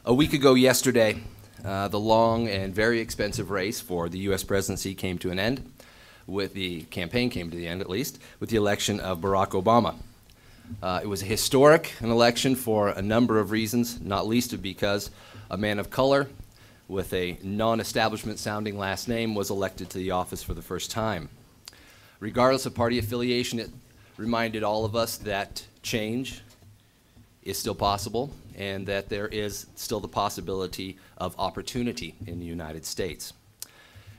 A week ago yesterday, the long and very expensive race for the U.S. presidency came to an end, with the campaign came to the end at least, with the election of Barack Obama. It was a historic election for a number of reasons, not least because a man of color with a non-establishment sounding last name was elected to the office for the first time. Regardless of party affiliation, it reminded all of us that change is still possible and that there is still the possibility of opportunity in the United States.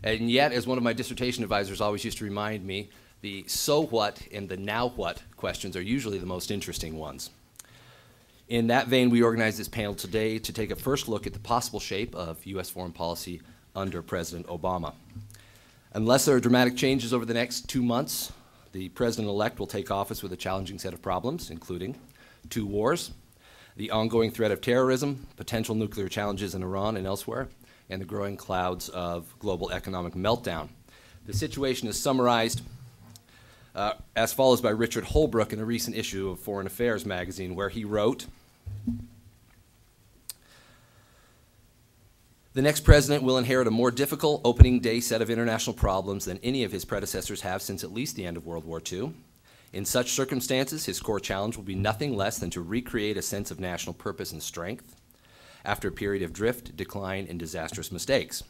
And yet, as one of my dissertation advisors always used to remind me, the so what and the now what questions are usually the most interesting ones. In that vein, we organized this panel today to take a first look at the possible shape of U.S. foreign policy under President Obama. Unless there are dramatic changes over the next 2 months, the president-elect will take office with a challenging set of problems, including 2 wars, the ongoing threat of terrorism, potential nuclear challenges in Iran and elsewhere, and the growing clouds of global economic meltdown. The situation is summarized as follows by Richard Holbrooks in a recent issue of Foreign Affairs magazine, where he wrote, "The next president will inherit a more difficult opening day set of international problems than any of his predecessors have since at least the end of World War II. In such circumstances, his core challenge will be nothing less than to recreate a sense of national purpose and strength after a period of drift, decline, and disastrous mistakes.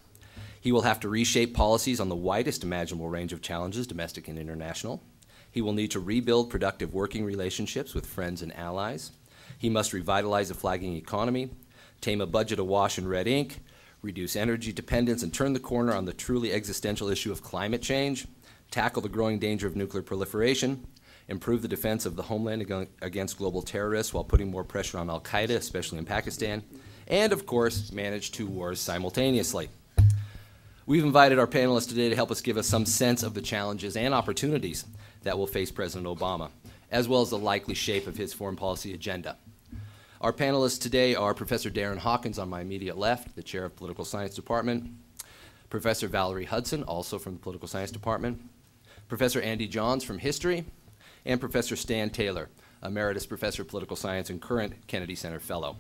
He will have to reshape policies on the widest imaginable range of challenges, domestic and international. He will need to rebuild productive working relationships with friends and allies. He must revitalize a flagging economy, tame a budget awash in red ink, reduce energy dependence, and turn the corner on the truly existential issue of climate change, tackle the growing danger of nuclear proliferation, improve the defense of the homeland against global terrorists while putting more pressure on al-Qaeda, especially in Pakistan, and, of course, manage 2 wars simultaneously." We've invited our panelists today to help us give us some sense of the challenges and opportunities that will face President Obama, as well as the likely shape of his foreign policy agenda. Our panelists today are Professor Darren Hawkins on my immediate left, the chair of Political Science Department, Professor Valerie Hudson, also from the Political Science Department, Professor Andy Johns from History, and Professor Stan Taylor, Emeritus Professor of Political Science and current Kennedy Center Fellow.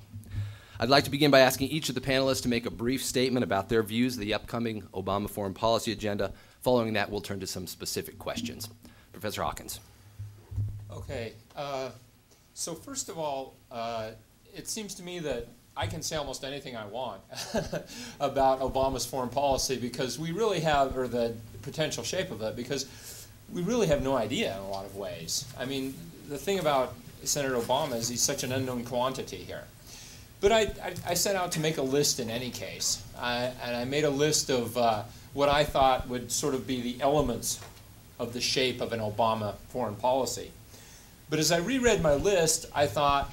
I'd like to begin by asking each of the panelists to make a brief statement about their views of the upcoming Obama foreign policy agenda. Following that, we'll turn to some specific questions. Professor Hawkins. Okay. So first of all, it seems to me that I can say almost anything I want about Obama's foreign policy because we really have, or the potential shape of it, because we really have no idea in a lot of ways. I mean, the thing about Senator Obama is he's such an unknown quantity here. But I set out to make a list in any case, and I made a list of what I thought would sort of be the elements of the shape of an Obama foreign policy. But as I reread my list, I thought,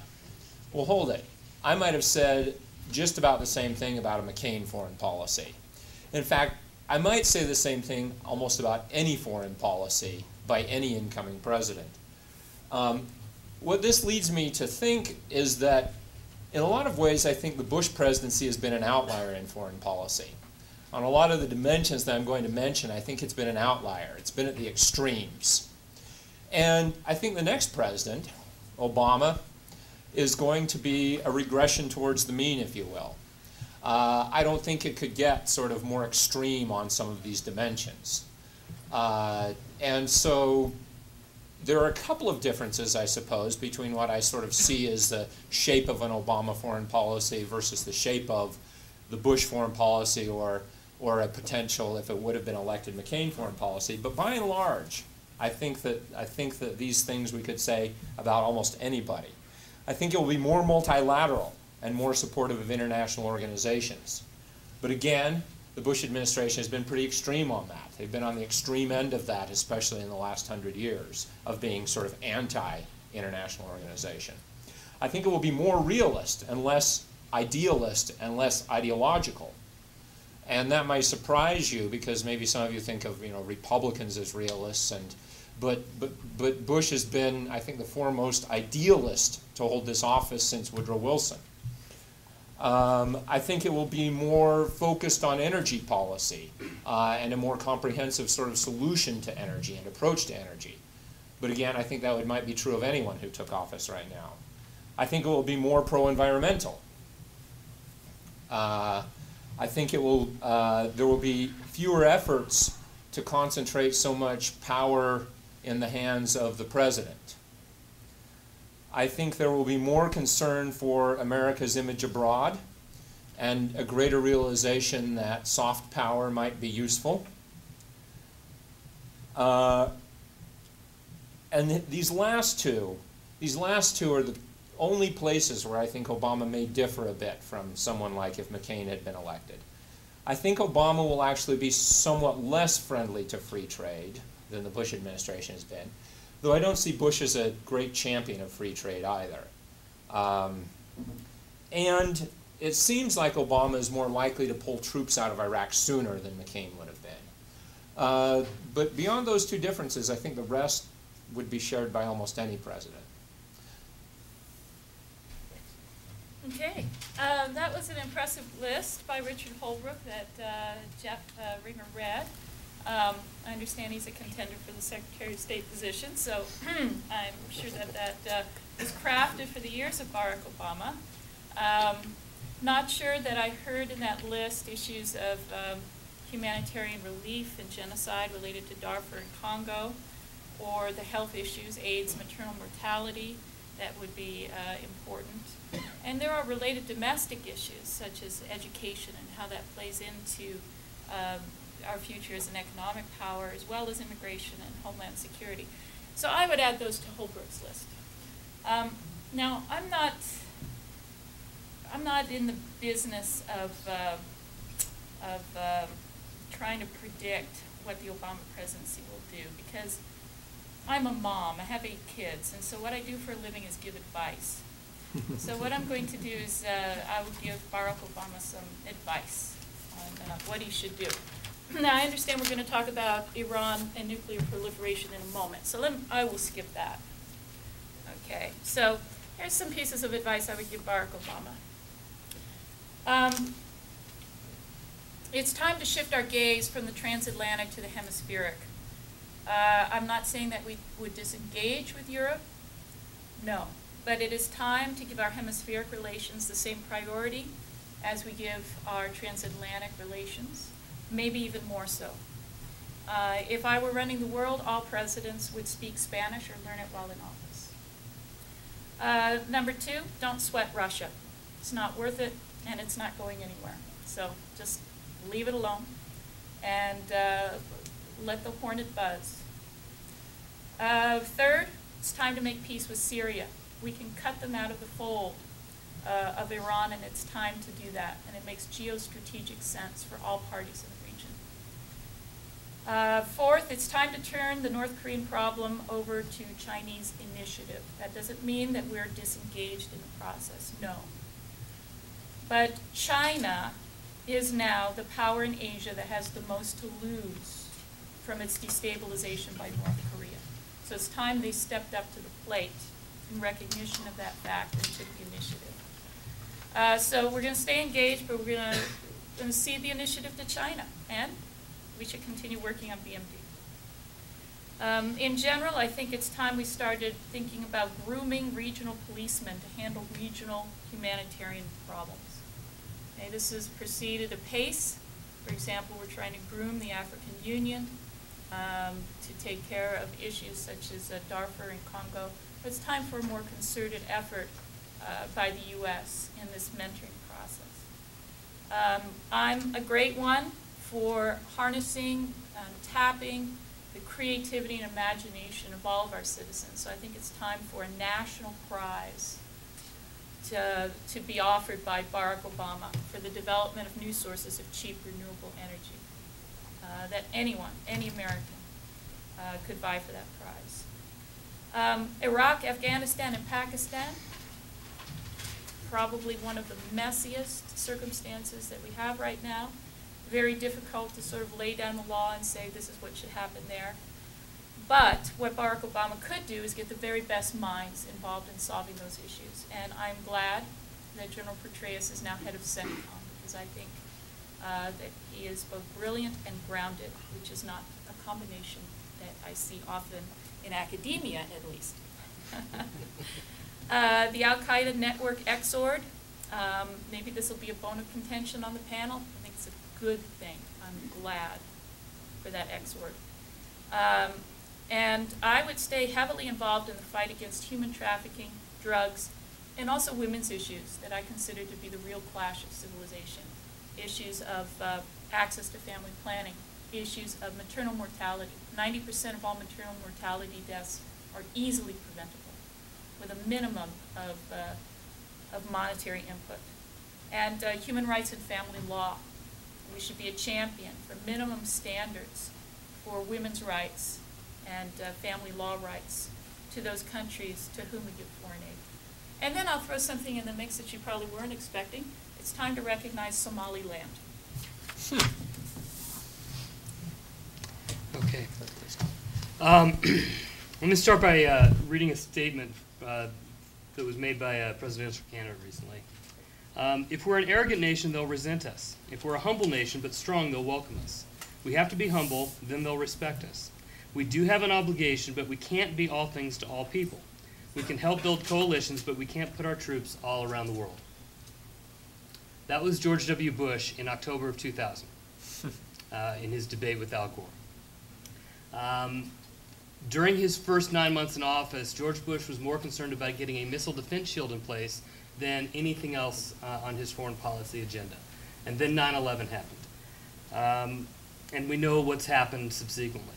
well, hold it. I might have said just about the same thing about a McCain foreign policy. In fact, I might say the same thing almost about any foreign policy by any incoming president. What this leads me to think is that in a lot of ways, I think the Bush presidency has been an outlier in foreign policy. On a lot of the dimensions that I'm going to mention, I think it's been an outlier. It's been at the extremes. And I think the next president, Obama, is going to be a regression towards the mean, if you will. I don't think it could get sort of more extreme on some of these dimensions. And so there are a couple of differences, I suppose, between what I sort of see as the shape of an Obama foreign policy versus the shape of the Bush foreign policy or a potential, if it would have been elected, McCain foreign policy. But by and large, I think that these things we could say about almost anybody. I think it will be more multilateral and more supportive of international organizations. But again, the Bush administration has been pretty extreme on that. They've been on the extreme end of that, especially in the last 100 years, of being sort of anti-international organization. I think it will be more realist and less idealist and less ideological. And that might surprise you because maybe some of you think of Republicans as realists, but Bush has been, I think, the foremost idealist to hold this office since Woodrow Wilson. I think it will be more focused on energy policy and a more comprehensive sort of solution to energy and approach to energy. But again, I think that might be true of anyone who took office right now. I think it will be more pro-environmental. I think it will, there will be fewer efforts to concentrate so much power in the hands of the president. I think there will be more concern for America's image abroad and a greater realization that soft power might be useful. And these last two are the only places where I think Obama may differ a bit from someone like if McCain had been elected. I think Obama will actually be somewhat less friendly to free trade than the Bush administration has been, though I don't see Bush as a great champion of free trade either. And it seems like Obama is more likely to pull troops out of Iraq sooner than McCain would have been. But beyond those two differences, I think the rest would be shared by almost any president. Okay, that was an impressive list by Richard Holbrooks that Jeff Ringer read. I understand he's a contender for the Secretary of State position, so I'm sure that was crafted for the years of Barack Obama. Not sure that I heard in that list issues of humanitarian relief and genocide related to Darfur and Congo, or the health issues, AIDS, maternal mortality, that would be important. And there are related domestic issues, such as education and how that plays into our future as an economic power, as well as immigration and homeland security. So I would add those to Holbrooks' list. Now, I'm not in the business of trying to predict what the Obama presidency will do, because I'm a mom. I have 8 kids, and so what I do for a living is give advice. So what I'm going to do is I will give Barack Obama some advice on what he should do. Now, I understand we're going to talk about Iran and nuclear proliferation in a moment, so I will skip that. Okay, so here's some pieces of advice I would give Barack Obama. It's time to shift our gaze from the transatlantic to the hemispheric. I'm not saying that we would disengage with Europe, no. But it is time to give our hemispheric relations the same priority as we give our transatlantic relations, maybe even more so. If I were running the world, all presidents would speak Spanish or learn it while in office. Number 2, don't sweat Russia. It's not worth it, and it's not going anywhere. So just leave it alone and let the hornet buzz. 3rd, it's time to make peace with Syria. We can cut them out of the fold of Iran, and it's time to do that. And it makes geostrategic sense for all parties in the region. 4th, it's time to turn the North Korean problem over to Chinese initiative. That doesn't mean that we're disengaged in the process, no. But China is now the power in Asia that has the most to lose from its destabilization by North Korea. So it's time they stepped up to the plate in recognition of that fact and took the initiative. So we're going to stay engaged, but we're going to cede the initiative to China, and we should continue working on BMD. In general, I think it's time we started thinking about grooming regional policemen to handle regional humanitarian problems. Okay, this has proceeded apace. For example, we're trying to groom the African Union to take care of issues such as Darfur and Congo. But it's time for a more concerted effort by the U.S. in this mentoring process. I'm a great one for harnessing and tapping the creativity and imagination of all of our citizens. So I think it's time for a national prize to be offered by Barack Obama for the development of new sources of cheap renewable energy that anyone, any American, could vie for that prize. Iraq, Afghanistan, and Pakistan, probably one of the messiest circumstances that we have right now. Very difficult to sort of lay down the law and say this is what should happen there. But what Barack Obama could do is get the very best minds involved in solving those issues. And I'm glad that General Petraeus is now head of CENTCOM, because I think that he is both brilliant and grounded, which is not a combination that I see often in academia, at least. The Al-Qaeda network XORD, Maybe this will be a bone of contention on the panel. I think it's a good thing. I'm glad for that X word. And I would stay heavily involved in the fight against human trafficking, drugs, and also women's issues that I consider to be the real clash of civilization. Issues of access to family planning, issues of maternal mortality. 90% of all maternal mortality deaths are easily preventable with a minimum of monetary input. And human rights and family law. We should be a champion for minimum standards for women's rights and family law rights to those countries to whom we give foreign aid. And then I'll throw something in the mix that you probably weren't expecting. It's time to recognize Somaliland. Okay. Let me start by reading a statement that was made by a presidential candidate recently. If we're an arrogant nation, they'll resent us. If we're a humble nation but strong, they'll welcome us. We have to be humble, then they'll respect us. We do have an obligation, but we can't be all things to all people. We can help build coalitions, but we can't put our troops all around the world. That was George W. Bush in October of 2000 in his debate with Al Gore. During his first 9 months in office, George Bush was more concerned about getting a missile defense shield in place than anything else on his foreign policy agenda. And then 9/11 happened. And we know what's happened subsequently.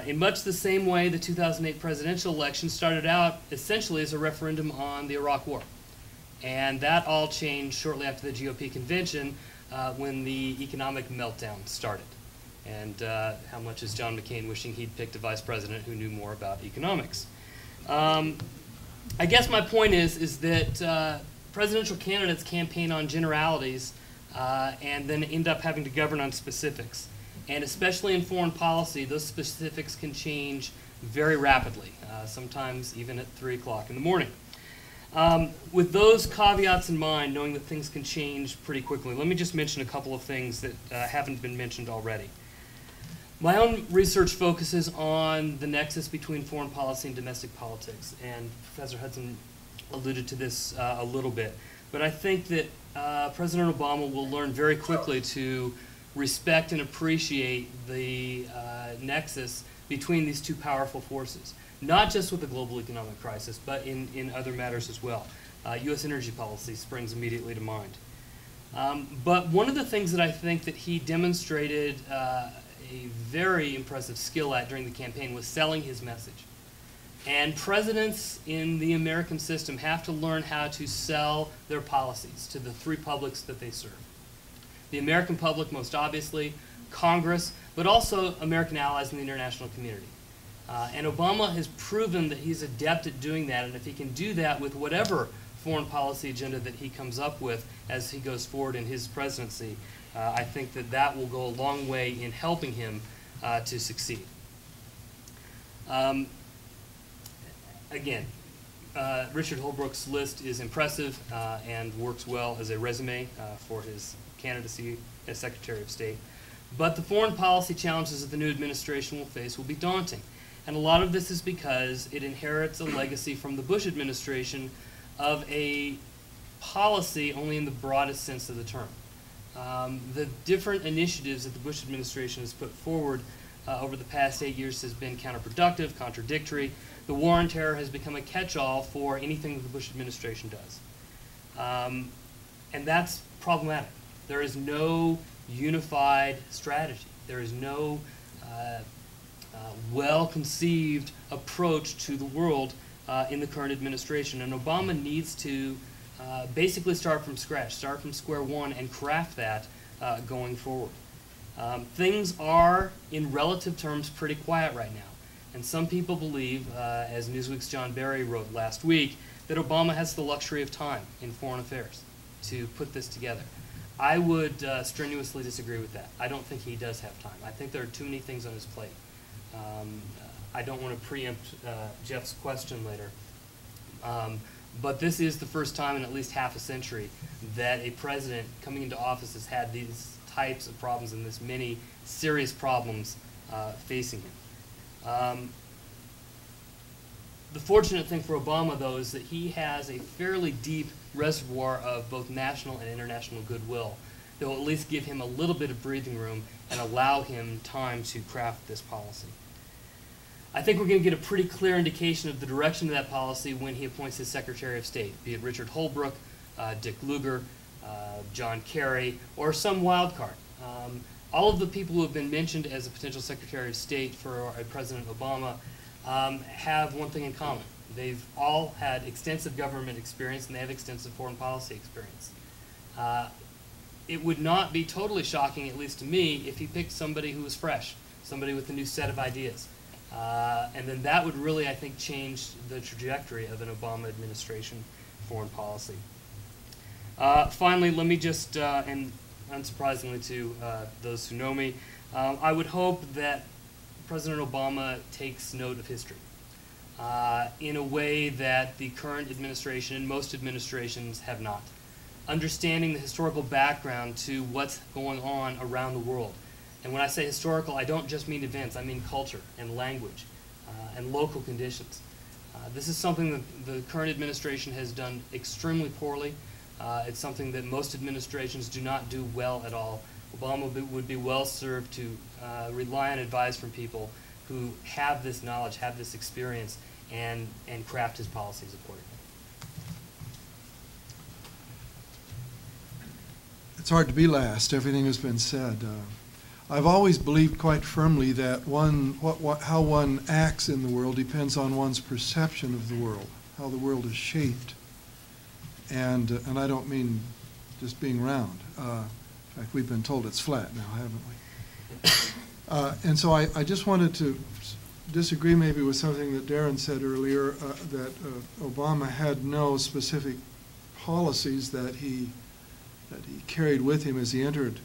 In much the same way, the 2008 presidential election started out essentially as a referendum on the Iraq War. And that all changed shortly after the GOP convention when the economic meltdown started. And how much is John McCain wishing he'd picked a vice president who knew more about economics? I guess my point is that presidential candidates campaign on generalities and then end up having to govern on specifics. And especially in foreign policy, those specifics can change very rapidly, sometimes even at 3 o'clock in the morning. With those caveats in mind, knowing that things can change pretty quickly, let me just mention a couple of things that haven't been mentioned already. My own research focuses on the nexus between foreign policy and domestic politics, and Professor Hudson alluded to this a little bit. But I think that President Obama will learn very quickly to respect and appreciate the nexus between these two powerful forces, not just with the global economic crisis, but in other matters as well. U.S. energy policy springs immediately to mind. But one of the things that I think that he demonstrated a very impressive skill at during the campaign was selling his message. And presidents in the American system have to learn how to sell their policies to the three publics that they serve. The American public, most obviously, Congress, but also American allies in the international community. And Obama has proven that he's adept at doing that, and if he can do that with whatever foreign policy agenda that he comes up with as he goes forward in his presidency, I think that that will go a long way in helping him to succeed. Again, Richard Holbrooks' list is impressive and works well as a resume for his candidacy as Secretary of State. But the foreign policy challenges that the new administration will face will be daunting. And a lot of this is because it inherits a legacy from the Bush administration of a policy only in the broadest sense of the term. The different initiatives that the Bush administration has put forward over the past 8 years has been counterproductive, contradictory. The war on terror has become a catch-all for anything that the Bush administration does. And that's problematic. There is no unified strategy. There is no well-conceived approach to the world in the current administration. And Obama needs to basically start from scratch, start from square one, and craft that going forward. Things are, in relative terms, pretty quiet right now. And some people believe, as Newsweek's John Barry wrote last week, that Obama has the luxury of time in foreign affairs to put this together. I would strenuously disagree with that. I don't think he does have time. I think there are too many things on his plate. I don't want to preempt Jeff's question later. But this is the first time in at least half a century that a president coming into office has had these types of problems and this many serious problems facing him. The fortunate thing for Obama, though, is that he has a fairly deep reservoir of both national and international goodwill that will at least give him a little bit of breathing room and allow him time to craft this policy. I think we're going to get a pretty clear indication of the direction of that policy when he appoints his Secretary of State, be it Richard Holbrooks, Dick Lugar, John Kerry, or some wild card. All of the people who have been mentioned as a potential Secretary of State for President Obama have one thing in common. They've all had extensive government experience and they have extensive foreign policy experience. It would not be totally shocking, at least to me, if he picked somebody who was fresh, somebody with a new set of ideas. And then that would really, I think, change the trajectory of an Obama administration foreign policy. Finally, let me just, and unsurprisingly to those who know me, I would hope that President Obama takes note of history in a way that the current administration and most administrations have not. Understanding the historical background to what's going on around the world. And when I say historical, I don't just mean events, I mean culture and language and local conditions. This is something that the current administration has done extremely poorly. It's something that most administrations do not do well at all. Obama would be well served to rely on advice from people who have this knowledge, have this experience, and craft his policies accordingly. It's hard to be last. Everything has been said. I've always believed quite firmly that how one acts in the world depends on one's perception of the world, how the world is shaped. And I don't mean just being round. In fact, we've been told it's flat now, haven't we? And so I just wanted to disagree maybe with something that Darren said earlier, that Obama had no specific policies that he carried with him as he entered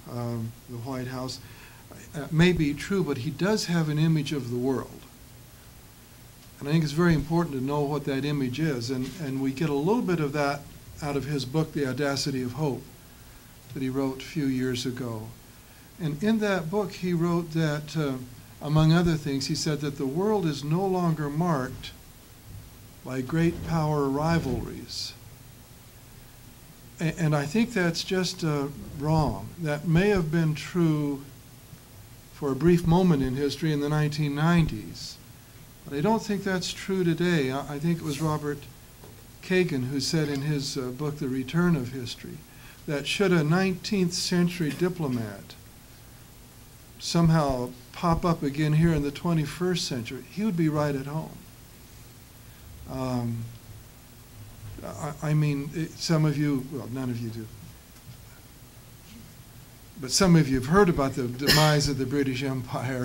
the White House. May be true, but he does have an image of the world. And I think it's very important to know what that image is. And we get a little bit of that out of his book, The Audacity of Hope, that he wrote a few years ago. And in that book, he wrote that, among other things, he said that the world is no longer marked by great power rivalries. And I think that's just wrong. That may have been true for a brief moment in history in the 1990s. But I don't think that's true today. I think it was Robert Kagan who said in his book, The Return of History, that should a 19th century diplomat somehow pop up again here in the 21st century, he would be right at home. I mean, some of you, well, none of you do, but some of you have heard about the demise of the British Empire,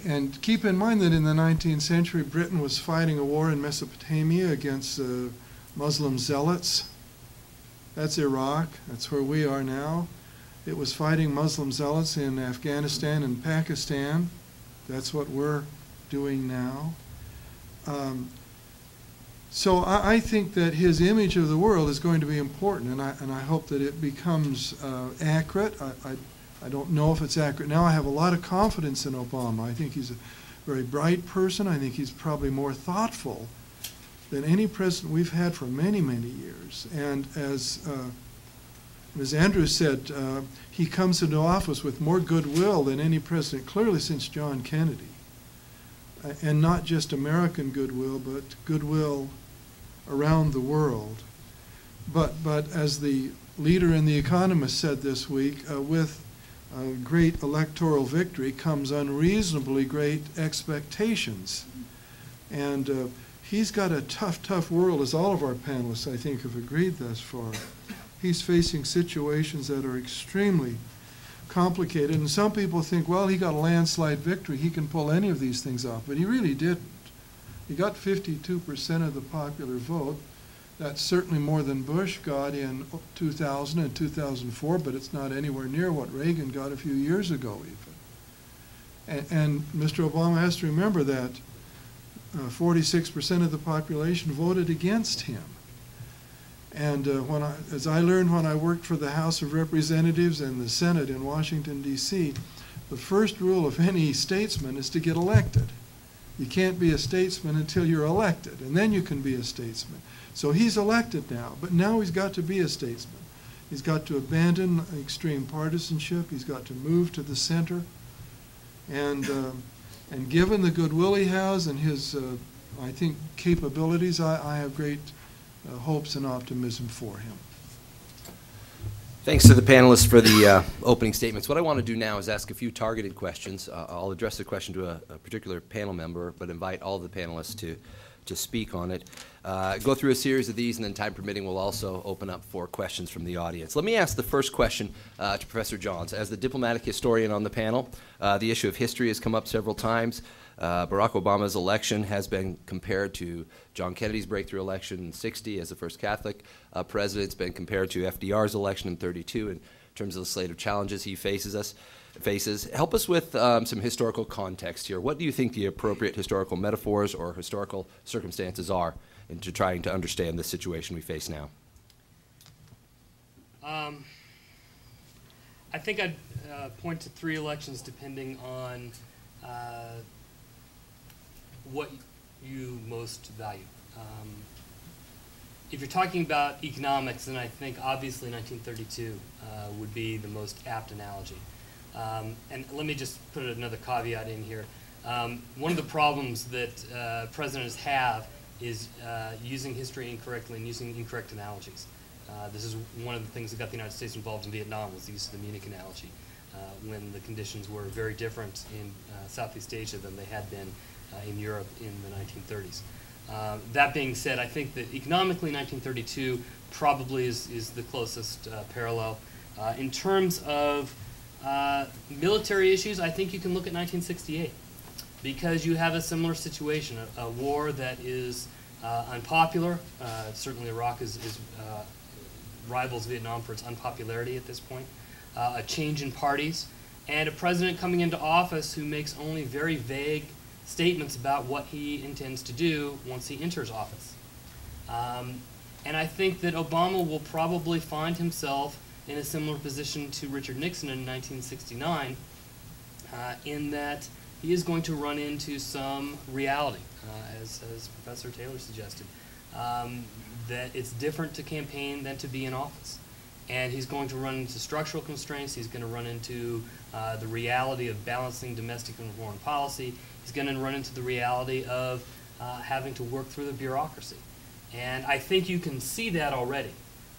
and keep in mind that in the 19th century, Britain was fighting a war in Mesopotamia against Muslim zealots. That's Iraq. That's where we are now. It was fighting Muslim zealots in Afghanistan and Pakistan. That's what we're doing now. So I think that his image of the world is going to be important, and I hope that it becomes accurate. I don't know if it's accurate now. I have a lot of confidence in Obama. I think he's a very bright person. I think he's probably more thoughtful than any president we've had for many, many years. And as Andrew said, he comes into office with more goodwill than any president, clearly since John Kennedy. And not just American goodwill, but goodwill around the world. But as the leader in The Economist said this week, with great electoral victory comes unreasonably great expectations. And he's got a tough world, as all of our panelists, I think, have agreed thus far. He's facing situations that are extremely complicated, and some people think, well, he got a landslide victory, he can pull any of these things off, but he really didn't. He got 52% of the popular vote. That's certainly more than Bush got in 2000 and 2004, but it's not anywhere near what Reagan got a few years ago even. And Mr. Obama has to remember that 46% of the population voted against him. And as I learned when I worked for the House of Representatives and the Senate in Washington, D.C., the first rule of any statesman is to get elected. You can't be a statesman until you're elected, and then you can be a statesman. So he's elected now, but now he's got to be a statesman. He's got to abandon extreme partisanship. He's got to move to the center. And given the goodwill he has and his, I think, capabilities, I have great hopes and optimism for him. Thanks to the panelists for the opening statements. What I want to do now is ask a few targeted questions. I'll address the question to a particular panel member, but invite all of the panelists to speak on it. Go through a series of these, and then time permitting, we'll also open up for questions from the audience. Let me ask the first question to Professor Johns. As the diplomatic historian on the panel, the issue of history has come up several times. Barack Obama's election has been compared to John Kennedy's breakthrough election in '60 as the first Catholic president. It's been compared to FDR's election in '32 in terms of the slate of challenges he faces. Help us with some historical context here. What do you think the appropriate historical metaphors or historical circumstances are into trying to understand the situation we face now? I think I'd point to 3 elections depending on what you most value. If you're talking about economics, then I think obviously 1932 would be the most apt analogy. And let me just put another caveat in here. One of the problems that presidents have is using history incorrectly and using incorrect analogies. This is one of the things that got the United States involved in Vietnam, was the use of the Munich analogy, when the conditions were very different in Southeast Asia than they had been in Europe in the 1930s. That being said, I think that economically 1932 probably is the closest parallel. In terms of military issues, I think you can look at 1968, because you have a similar situation, a war that is unpopular. Certainly Iraq rivals Vietnam for its unpopularity at this point. A change in parties, and a president coming into office who makes only very vague statements about what he intends to do once he enters office. And I think that Obama will probably find himself in a similar position to Richard Nixon in 1969, in that he is going to run into some reality, as Professor Taylor suggested, that it's different to campaign than to be in office. And he's going to run into structural constraints. He's going to run into the reality of balancing domestic and foreign policy. He's going to run into the reality of having to work through the bureaucracy. And I think you can see that already.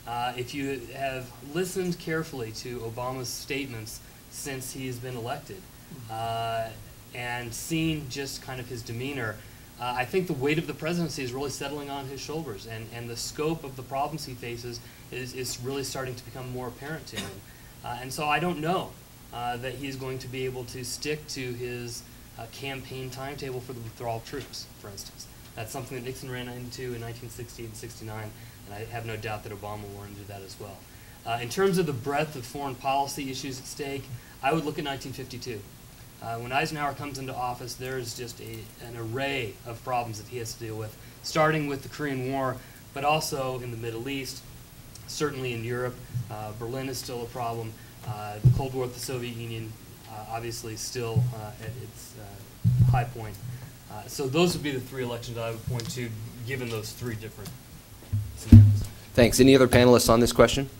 If you have listened carefully to Obama's statements since he's been elected, and seen just kind of his demeanor, I think the weight of the presidency is really settling on his shoulders, and the scope of the problems he faces is really starting to become more apparent to him. And so I don't know that he's going to be able to stick to his campaign timetable for the withdrawal of troops, for instance. That's something that Nixon ran into in 1960 and 69, and I have no doubt that Obama will run into that as well. In terms of the breadth of foreign policy issues at stake, I would look at 1952. When Eisenhower comes into office, there's just an array of problems that he has to deal with, starting with the Korean War, but also in the Middle East, certainly in Europe. Berlin is still a problem. The Cold War with the Soviet Union, obviously still at its high point. So those would be the 3 elections I would point to, given those 3 different scenarios. Thanks. Any other panelists on this question?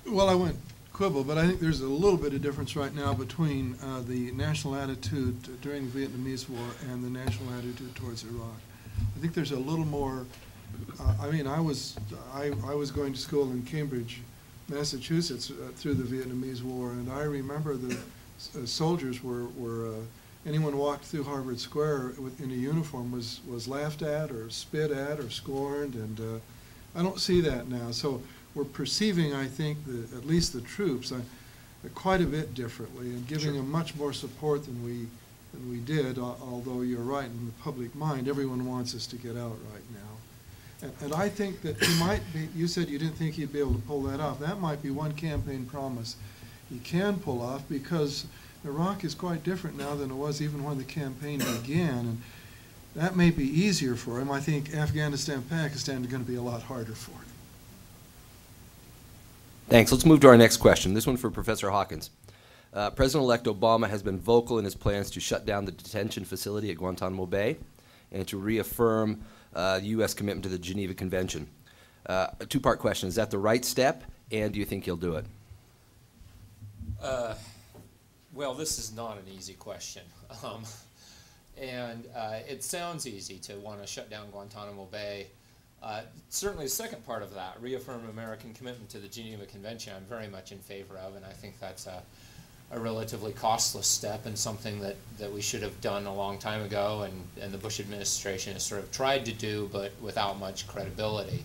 Well, I wouldn't quibble, but I think there's a little bit of difference right now between the national attitude during the Vietnamese War and the national attitude towards Iraq. I think there's a little more. I mean, I was going to school in Cambridge, Massachusetts, through the Vietnamese War, and I remember the soldiers were anyone who walked through Harvard Square in a uniform was laughed at or spit at or scorned, and I don't see that now. So we're perceiving, I think, at least the troops quite a bit differently, and giving them much more support than we did. Although you're right, in the public mind, everyone wants us to get out right now. And I think that he might be. You said you didn't think he'd be able to pull that off. That might be one campaign promise he can pull off, because Iraq is quite different now than it was even when the campaign began, and that may be easier for him. I think Afghanistan, Pakistan are going to be a lot harder for him. Thanks. Let's move to our next question. This one for Professor Hawkins. President-elect Obama has been vocal in his plans to shut down the detention facility at Guantanamo Bay and to reaffirm U.S. commitment to the Geneva Convention. A two-part question. Is that the right step, and do you think he'll do it? Well, this is not an easy question. It sounds easy to want to shut down Guantanamo Bay. Certainly the second part of that, reaffirm American commitment to the Geneva Convention, I'm very much in favor of, and I think that's a relatively costless step and something that we should have done a long time ago, and the Bush administration has sort of tried to do, but without much credibility.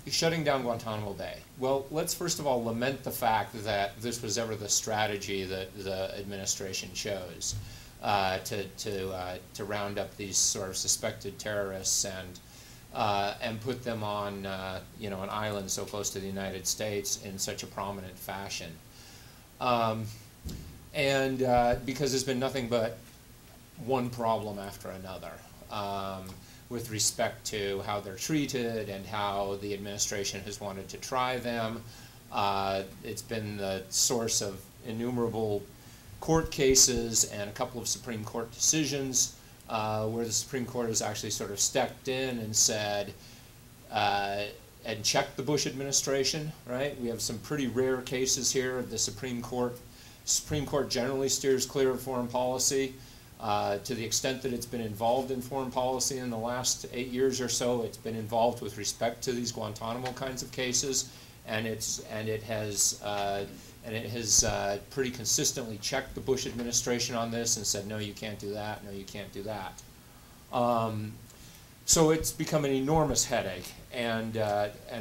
Shutting down Guantanamo Bay. Well, let's first of all lament the fact that this was ever the strategy that the administration chose to round up these sort of suspected terrorists and put them on an island so close to the United States in such a prominent fashion. Because there's been nothing but one problem after another. With respect to how they're treated and how the administration has wanted to try them. It's been the source of innumerable court cases and a couple of Supreme Court decisions where the Supreme Court has actually sort of stepped in and said, and checked the Bush administration, right? We have some pretty rare cases here. The Supreme Court generally steers clear of foreign policy. To the extent that it's been involved in foreign policy in the last 8 years or so, it's been involved with respect to these Guantanamo kinds of cases, and it has pretty consistently checked the Bush administration on this and said, no, you can't do that, no, you can't do that. So it's become an enormous headache and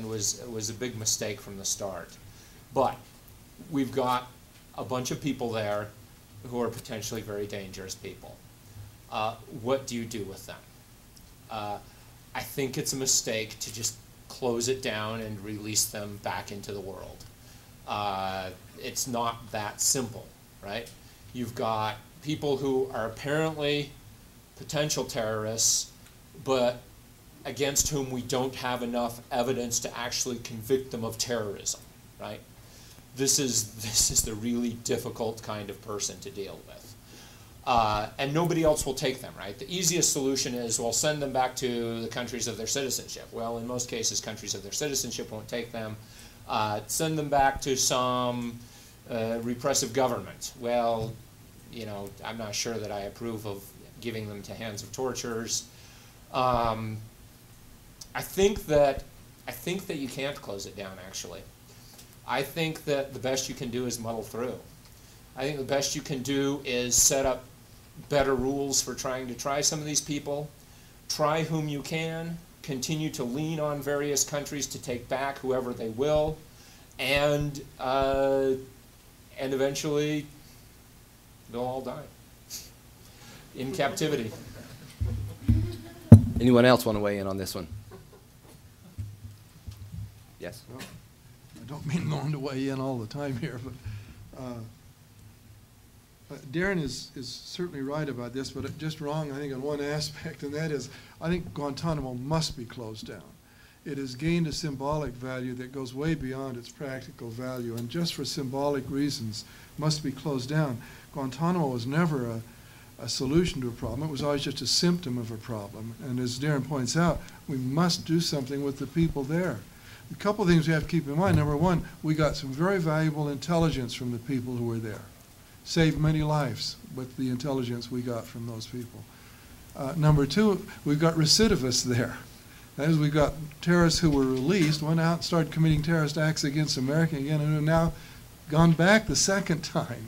was a big mistake from the start. But we've got a bunch of people there who are potentially very dangerous people. What do you do with them? I think it's a mistake to just close it down and release them back into the world. It's not that simple, right? You've got people who are apparently potential terrorists, but against whom we don't have enough evidence to actually convict them of terrorism, right? This is the really difficult kind of person to deal with. And nobody else will take them, right? The easiest solution is, well, send them back to the countries of their citizenship. Well, in most cases, countries of their citizenship won't take them. Send them back to some repressive government. Well, I'm not sure that I approve of giving them to hands of torturers. I think that you can't close it down, actually. I think that the best you can do is muddle through. I think the best you can do is set up better rules for trying to try some of these people. Try whom you can. Continue to lean on various countries to take back whoever they will. And eventually, they'll all die in captivity. Anyone else want to weigh in on this one? Yes? Well, I don't mean going to weigh in all the time here, but Darren is certainly right about this, but just wrong, I think, on one aspect, and that is, I think Guantanamo must be closed down. It has gained a symbolic value that goes way beyond its practical value, and just for symbolic reasons must be closed down. Guantanamo was never a solution to a problem. It was always just a symptom of a problem. And as Darren points out, we must do something with the people there. A couple of things we have to keep in mind. Number one, we got some very valuable intelligence from the people who were there. Saved many lives with the intelligence we got from those people. Number two, we've got recidivists there. That is, we've got terrorists who were released, went out and started committing terrorist acts against America again, and have now gone back the second time.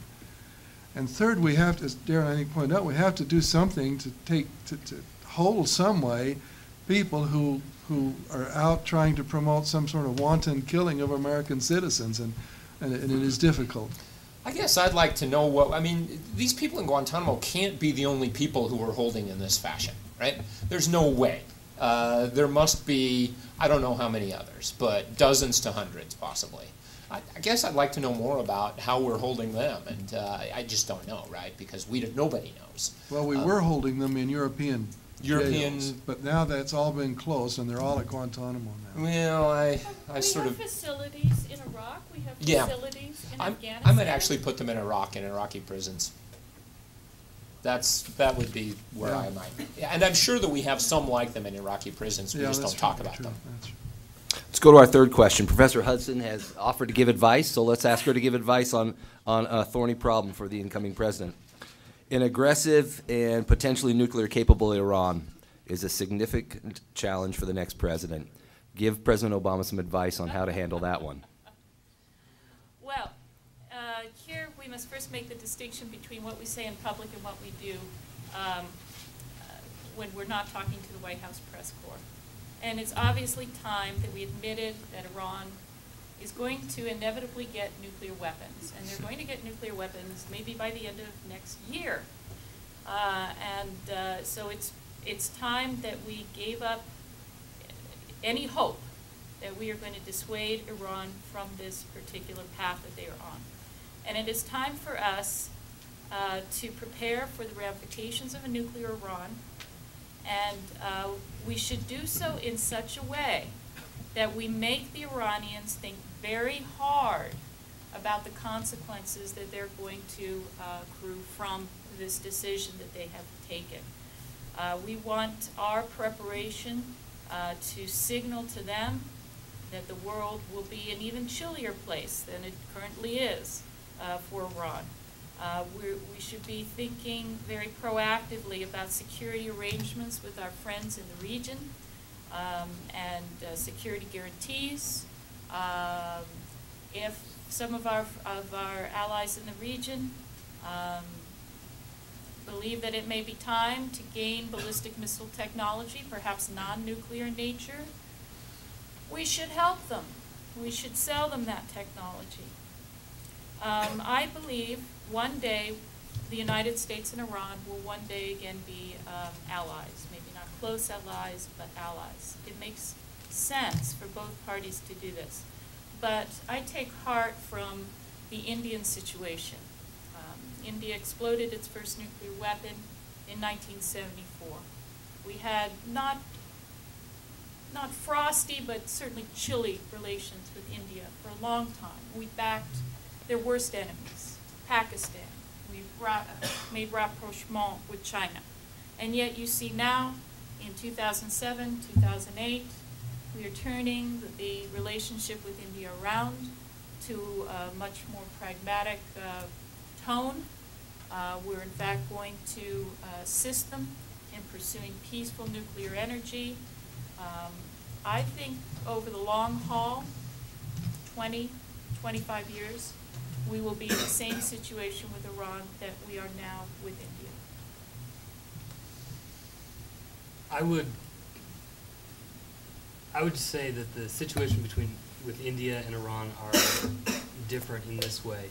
And third, we have to, as Darren I think pointed out, we have to do something to hold some way people who are out trying to promote some sort of wanton killing of American citizens, and it is difficult. I guess I'd like to know these people in Guantanamo can't be the only people who are holding in this fashion, right? There's no way. There must be, I don't know how many others, but dozens to hundreds possibly. I guess I'd like to know more about how we're holding them, and I just don't know, right? Because nobody knows. Well, we were holding them in European jails, but now that's all been closed, and they're all at Guantanamo now. Well, we have facilities in Iraq. We have have Yeah. facilities in I Afghanistan? might actually put them in Iraq, in Iraqi prisons. That would be where Yeah. I might. Yeah, and I'm sure that we have some like them in Iraqi prisons. We Yeah, just that's don't talk probably about true. them. That's- Let's go to our third question. Professor Hudson has offered to give advice, so let's ask her to give advice on a thorny problem for the incoming president. An aggressive and potentially nuclear-capable Iran is a significant challenge for the next president. Give President Obama some advice on how to handle that one. Well, here we must first make the distinction between what we say in public and what we do when we're not talking to the White House press corps. And it's obviously time that we admitted that Iran is going to inevitably get nuclear weapons. And they're going to get nuclear weapons maybe by the end of next year. So it's time that we gave up any hope that we are going to dissuade Iran from this particular path that they are on. And it is time for us to prepare for the ramifications of a nuclear Iran. And we should do so in such a way that we make the Iranians think very hard about the consequences that they're going to accrue from this decision that they have taken. We want our preparation to signal to them that the world will be an even chillier place than it currently is for Iran. We should be thinking very proactively about security arrangements with our friends in the region and security guarantees. If some of our allies in the region believe that it may be time to gain ballistic missile technology, perhaps non-nuclear in nature, we should help them. We should sell them that technology. I believe one day the United States and Iran will one day again be allies, maybe not close allies, but allies. It makes sense for both parties to do this. But I take heart from the Indian situation. India exploded its first nuclear weapon in 1974. We had not frosty, but certainly chilly relations with India for a long time. We backed their worst enemies, Pakistan. We made rapprochement with China. And yet you see now, in 2007, 2008, we are turning the relationship with India around to a much more pragmatic tone. We're in fact going to assist them in pursuing peaceful nuclear energy. I think over the long haul, 20, 25 years, we will be in the same situation with Iran that we are now with India. I would say that the situation with India and Iran are different in this way.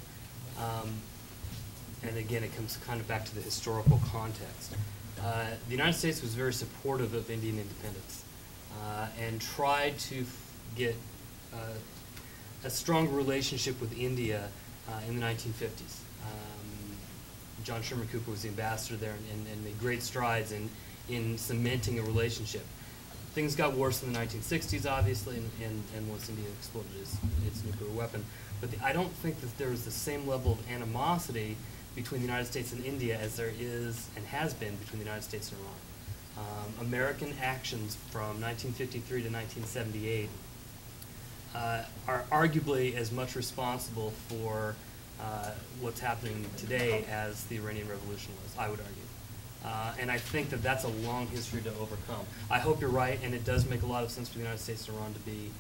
And again, it comes kind of back to the historical context. The United States was very supportive of Indian independence and tried to get a strong relationship with India in the 1950s. John Sherman Cooper was the ambassador there and made great strides in cementing a relationship. Things got worse in the 1960s, obviously, and once India exploded its nuclear weapon. But I don't think that there was the same level of animosity between the United States and India as there is and has been between the United States and Iran. American actions from 1953 to 1978 are arguably as much responsible for what's happening today as the Iranian Revolution was, I would argue. And I think that that's a long history to overcome. I hope you're right, and it does make a lot of sense for the United States and Iran to be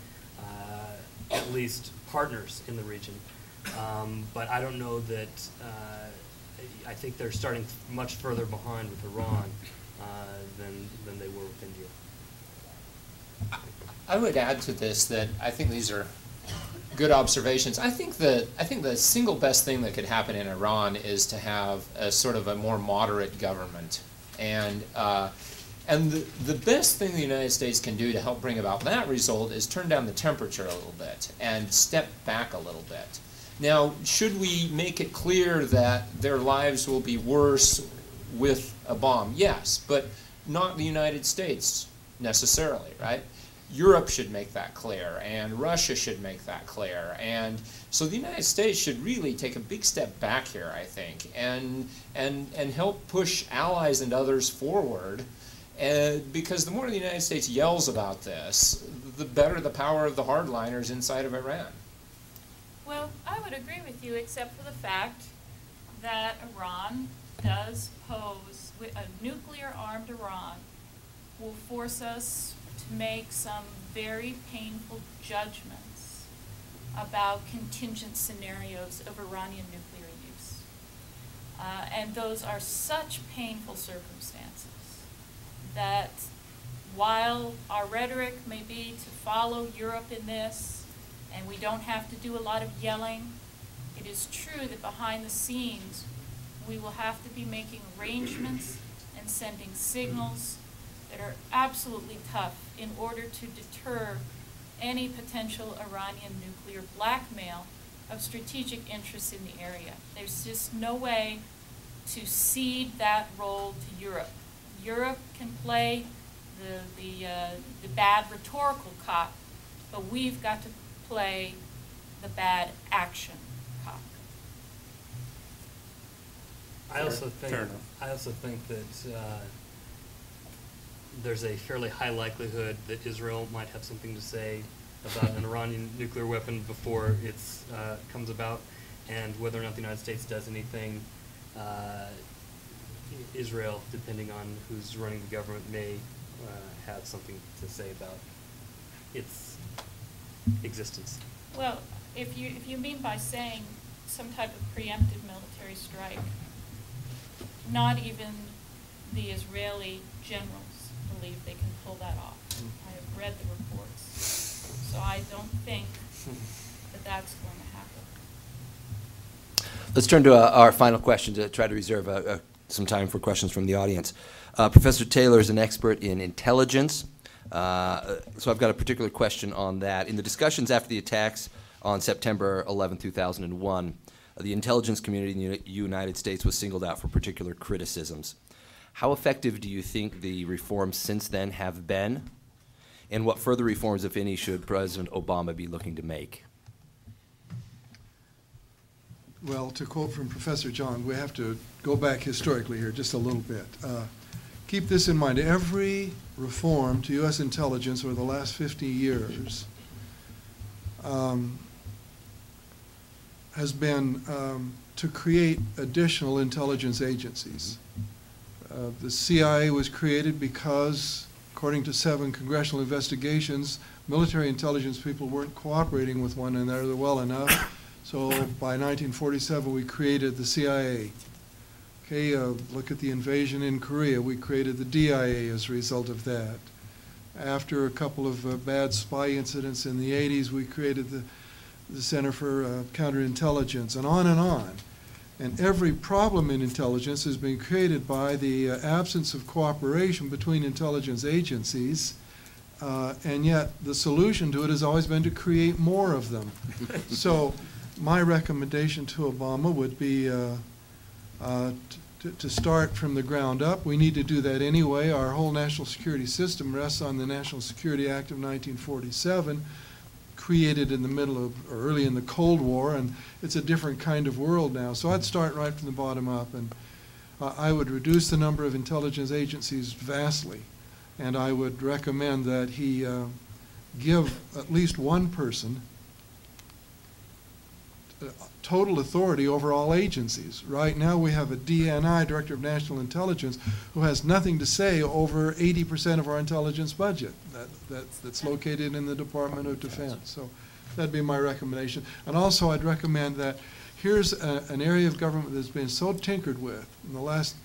at least partners in the region. But I don't know that, I think they're starting much further behind with Iran than they were with India. I would add to this that I think these are good observations. I think the single best thing that could happen in Iran is to have a sort of a more moderate government, and the best thing the United States can do to help bring about that result is turn down the temperature a little bit and step back a little bit. Now, should we make it clear that their lives will be worse with a bomb? Yes, but not the United States necessarily, right? Europe should make that clear, and Russia should make that clear. And so the United States should really take a big step back here, I think, and help push allies and others forward. Because the more the United States yells about this, the better the power of the hardliners inside of Iran. Well, I would agree with you, except for the fact that Iran does pose, a nuclear-armed Iran will force us to make some very painful judgments about contingent scenarios of Iranian nuclear use. And those are such painful circumstances that while our rhetoric may be to follow Europe in this, and we don't have to do a lot of yelling, it is true that behind the scenes we will have to be making arrangements and sending signals that are absolutely tough in order to deter any potential Iranian nuclear blackmail of strategic interests in the area. There's just no way to cede that role to Europe. Europe can play the bad rhetorical cop, but we've got to play the bad action cop. I also think that there's a fairly high likelihood that Israel might have something to say about an Iranian nuclear weapon before it comes about, and whether or not the United States does anything, Israel, depending on who's running the government, may have something to say about its existence. Well, if you mean by saying some type of preemptive military strike, not even the Israeli generals believe they can pull that off. I have read the reports, so I don't think that that's going to happen. Let's turn to our final question to try to reserve some time for questions from the audience. Professor Taylor is an expert in intelligence, so I've got a particular question on that. In the discussions after the attacks on September 11, 2001, the intelligence community in the United States was singled out for particular criticisms. How effective do you think the reforms since then have been, and what further reforms, if any, should President Obama be looking to make? Well, to quote from Professor John, we have to go back historically here just a little bit. Keep this in mind. Every reform to U.S. intelligence over the last 50 years has been to create additional intelligence agencies. The CIA was created because, according to 7 congressional investigations, military intelligence people weren't cooperating with one another well enough. So by 1947, we created the CIA. Okay, look at the invasion in Korea. We created the DIA as a result of that. After a couple of bad spy incidents in the 80s, we created the Center for Counterintelligence, and on and on. And every problem in intelligence has been created by the absence of cooperation between intelligence agencies, and yet the solution to it has always been to create more of them. So my recommendation to Obama would be to start from the ground up. We need to do that anyway. Our whole national security system rests on the National Security Act of 1947, created in the middle of, or early in the Cold War, and it's a different kind of world now. So I'd start right from the bottom up, and I would reduce the number of intelligence agencies vastly, and I would recommend that he give at least one person total authority over all agencies. Right now we have a DNI, Director of National Intelligence, who has nothing to say over 80% of our intelligence budget that's located in the Department of Defense. So that'd be my recommendation. And also I'd recommend that here's an area of government that's been so tinkered with in the last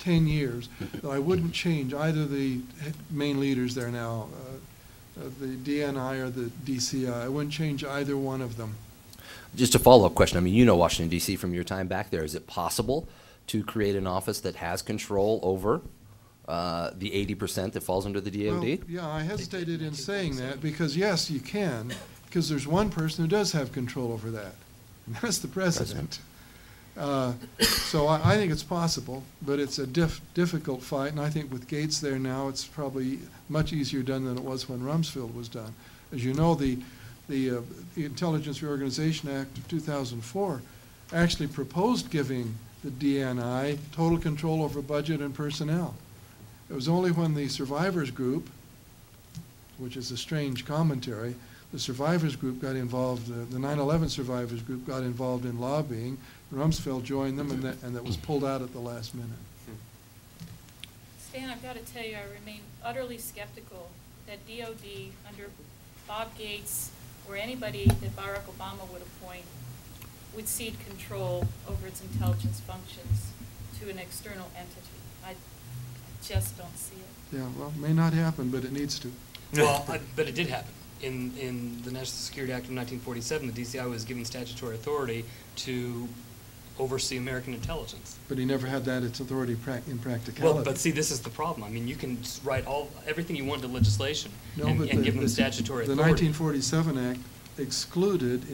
10 years that I wouldn't change either the main leaders there now, the DNI or the DCI. I wouldn't change either one of them. Just a follow-up question. I mean, you know Washington, D.C. from your time back there. Is it possible to create an office that has control over the 80% that falls under the DoD? Well, yeah, I hesitated in saying that because, yes, you can, because there's one person who does have control over that, and that's the president. So I think it's possible, but it's a difficult fight, and I think with Gates there now, it's probably much easier done than it was when Rumsfeld was done. As you know, the Intelligence Reorganization Act of 2004 actually proposed giving the DNI total control over budget and personnel. It was only when the survivors group, which is a strange commentary, the survivors group got involved, the 9/11 survivors group got involved in lobbying. Rumsfeld joined them, and that was pulled out at the last minute. Stan, I've got to tell you, I remain utterly skeptical that DOD, under Bob Gates or anybody that Barack Obama would appoint, would cede control over its intelligence functions to an external entity. I just don't see it. Yeah, well, it may not happen, but it needs to. Well, but it did happen. In the National Security Act of 1947, the DCI was given statutory authority to oversee American intelligence. But he never had that, its authority in practicality. Well, but see, this is the problem. I mean, you can write everything you want into legislation No, and but give them statutory the authority. 1947 Act excluded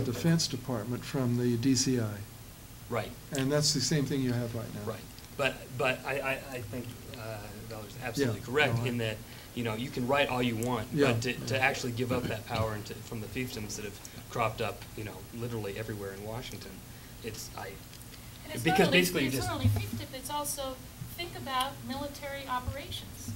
Defense Department from the DCI. Right. And that's the same thing you have right now. Right. But I think Valerie's absolutely Yeah. correct No, in that, you can write all you want, Yeah. but to actually give up that power from the fiefdoms that have cropped up, literally everywhere in Washington, And it's because not only, basically it's you just not only fiefdom, it's also, think about military operations.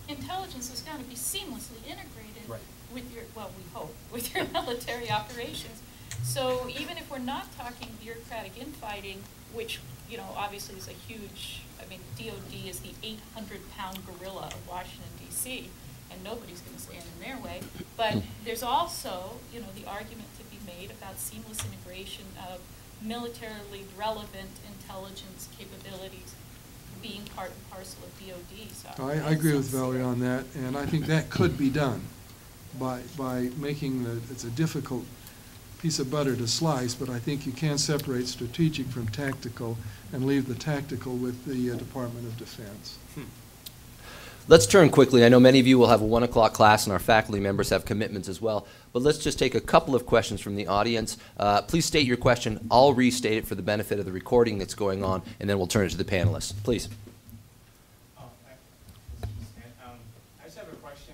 Intelligence is going to be seamlessly integrated Right. with your, well, we hope, with your military operations. So even if we're not talking bureaucratic infighting, which, obviously is a huge, DOD is the 800-pound gorilla of Washington, D.C., and nobody's going to stand in their way. But there's also, the argument to be made about seamless integration of militarily relevant intelligence capabilities being part and parcel of DOD. So I agree with Valerie on that, and I think that could be done by making it's a difficult piece of butter to slice, but I think you can separate strategic from tactical and leave the tactical with the Department of Defense. Let's turn quickly. I know many of you will have a 1 o'clock class, and our faculty members have commitments as well. But let's just take a couple of questions from the audience. Please state your question. I'll restate it for the benefit of the recording that's going on, and then we'll turn it to the panelists. Please. I just have a question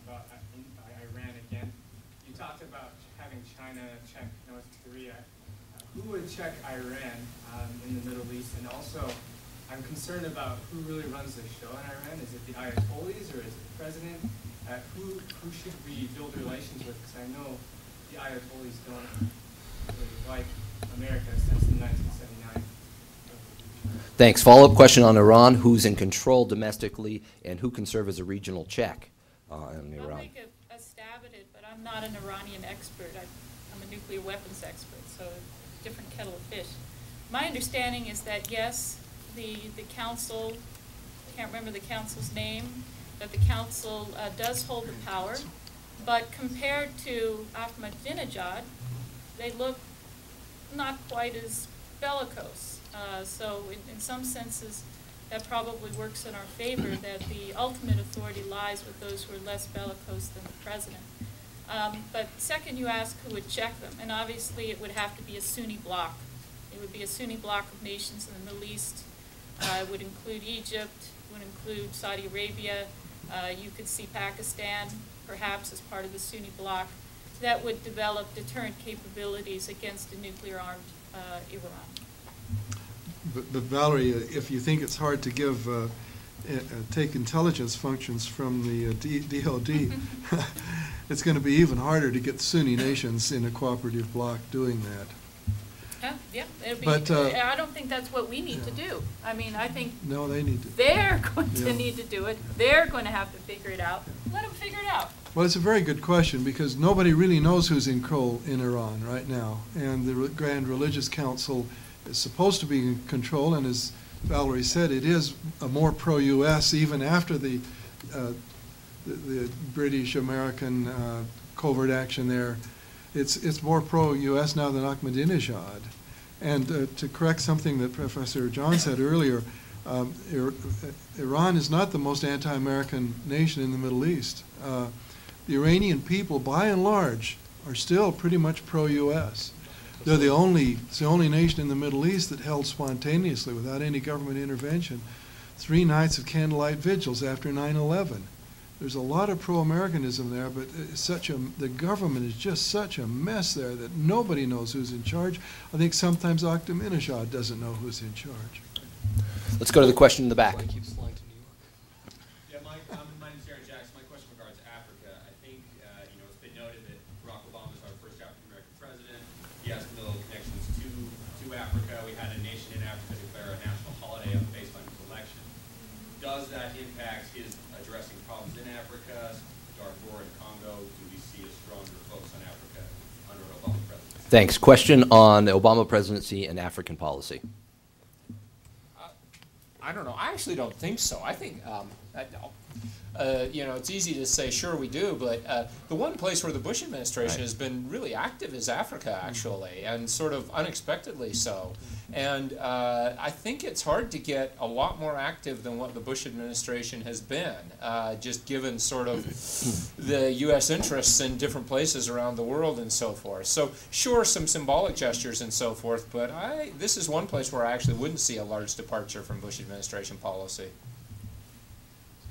about Iran again. You talked about having China check North Korea. Who would check Iran in the Middle East? And also, I'm concerned about who really runs the show in Iran. Is it the Ayatollahs or is it the president? Who should we build relations with? Because I know the Ayatollahs don't really like America since the 1979. Thanks. Follow-up question on Iran. Who's in control domestically, and who can serve as a regional check in Iran? I'll make a stab at it, but I'm not an Iranian expert. I'm a nuclear weapons expert, so different kettle of fish. My understanding is that, yes, the council, I can't remember the council's name, that the council does hold the power, but compared to Ahmadinejad, they look not quite as bellicose. So in some senses, that probably works in our favor, that the ultimate authority lies with those who are less bellicose than the president. But second, you ask who would check them, and obviously it would have to be a Sunni bloc. It would be a Sunni bloc of nations in the Middle East. It would include Egypt, would include Saudi Arabia. You could see Pakistan, perhaps, as part of the Sunni bloc. That would develop deterrent capabilities against a nuclear-armed Iran. But Valerie, if you think it's hard to give take intelligence functions from the DOD, it's going to be even harder to get Sunni nations in a cooperative bloc doing that. Yeah, it'll be, But, I don't think that's what we need to do. I mean, I think No, they need to. they're going to Yeah. need to do it. They're going to have to figure it out. Let them figure it out. Well, it's a very good question because nobody really knows who's in control in Iran right now. And the Grand Religious Council is supposed to be in control, and as Valerie said, it is a more pro-U.S. even after the British-American covert action there. It's more pro-U.S. now than Ahmadinejad. And to correct something that Professor John said earlier, Iran is not the most anti-American nation in the Middle East. The Iranian people, by and large, are still pretty much pro-U.S. They're the only, it's the only nation in the Middle East that held spontaneously, without any government intervention, 3 nights of candlelight vigils after 9/11. There's a lot of pro-Americanism there, but the government is just such a mess there that nobody knows who's in charge. I think sometimes Ahmadinejad doesn't know who's in charge. Let's go to the question in the back. Why keep flying to New York? Yeah, my name is Darren Jackson. My question regards Africa. I think it's been noted that Barack Obama is our first African American president. He has familial connections to Africa. We had a nation in Africa declare a national holiday based on his election. Does that impact his addressing problems in Africa, Darfur and Congo? Do we see a stronger focus on Africa under an Obama presidency? Thanks. Question on the Obama presidency and African policy. I don't know. I actually don't think so. I think, it's easy to say, sure, we do, but the one place where the Bush administration has been really active is Africa, actually, and sort of unexpectedly so. And I think it's hard to get a lot more active than what the Bush administration has been, just given sort of the U.S. interests in different places around the world and so forth. So, sure, some symbolic gestures and so forth, but this is one place where I actually wouldn't see a large departure from Bush administration policy.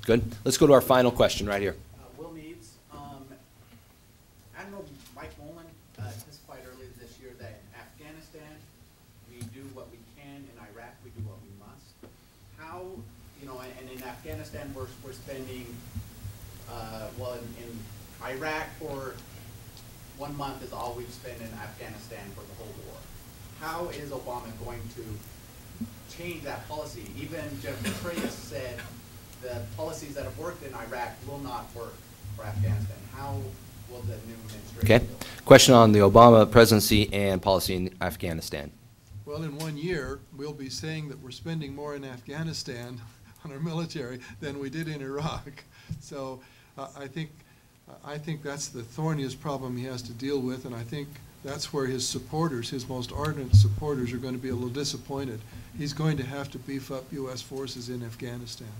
Good. Let's go to our final question right here. Will Meads, Admiral Mike Mullen testified earlier this year that in Afghanistan we do what we can, in Iraq we do what we must. How, and in Afghanistan we're spending, in Iraq for 1 month is all we've spent in Afghanistan for the whole war. How is Obama going to change that policy? Even Jennifer Petraeus said the policies that have worked in Iraq will not work for Afghanistan. How will the new administration do it? Question on the Obama presidency and policy in Afghanistan. Well, in 1 year, we'll be saying that we're spending more in Afghanistan on our military than we did in Iraq. So I think that's the thorniest problem he has to deal with, and I think that's where his supporters, his most ardent supporters, are going to be a little disappointed. He's going to have to beef up U.S. forces in Afghanistan.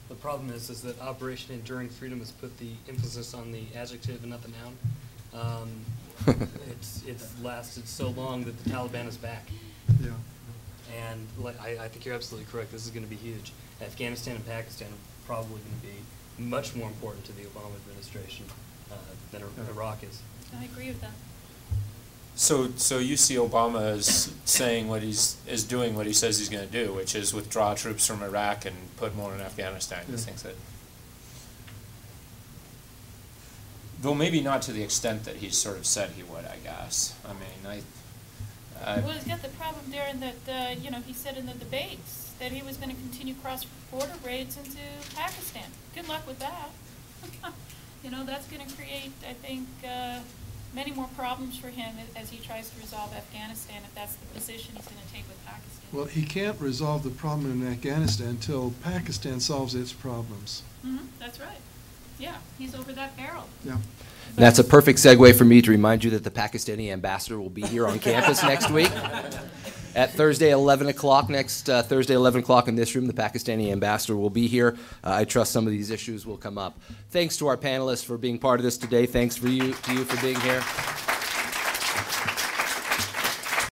The problem is that Operation Enduring Freedom has put the emphasis on the adjective and not the noun. It's lasted so long that the Taliban is back. Yeah. And I think you're absolutely correct. This is going to be huge. Afghanistan and Pakistan are probably going to be much more important to the Obama administration than Iraq is. I agree with that. So you see Obama as saying doing what he says he's going to do, which is withdraw troops from Iraq and put more in Afghanistan. You think that? Though maybe not to the extent that he sort of said he would, I guess. I mean, well, he's got the problem, Darren, that he said in the debates that he was going to continue cross-border raids into Pakistan. Good luck with that. That's going to create, I think, many more problems for him as he tries to resolve Afghanistan, if that's the position he's going to take with Pakistan. Well, he can't resolve the problem in Afghanistan until Pakistan solves its problems. Mm-hmm, that's right. Yeah, he's over that barrel. Yeah. And that's a perfect segue for me to remind you that the Pakistani ambassador will be here on campus next week. At Thursday, 11 o'clock, next Thursday, 11 o'clock in this room, the Pakistani ambassador will be here. I trust some of these issues will come up. Thanks to our panelists for being part of this today. Thanks to you for being here.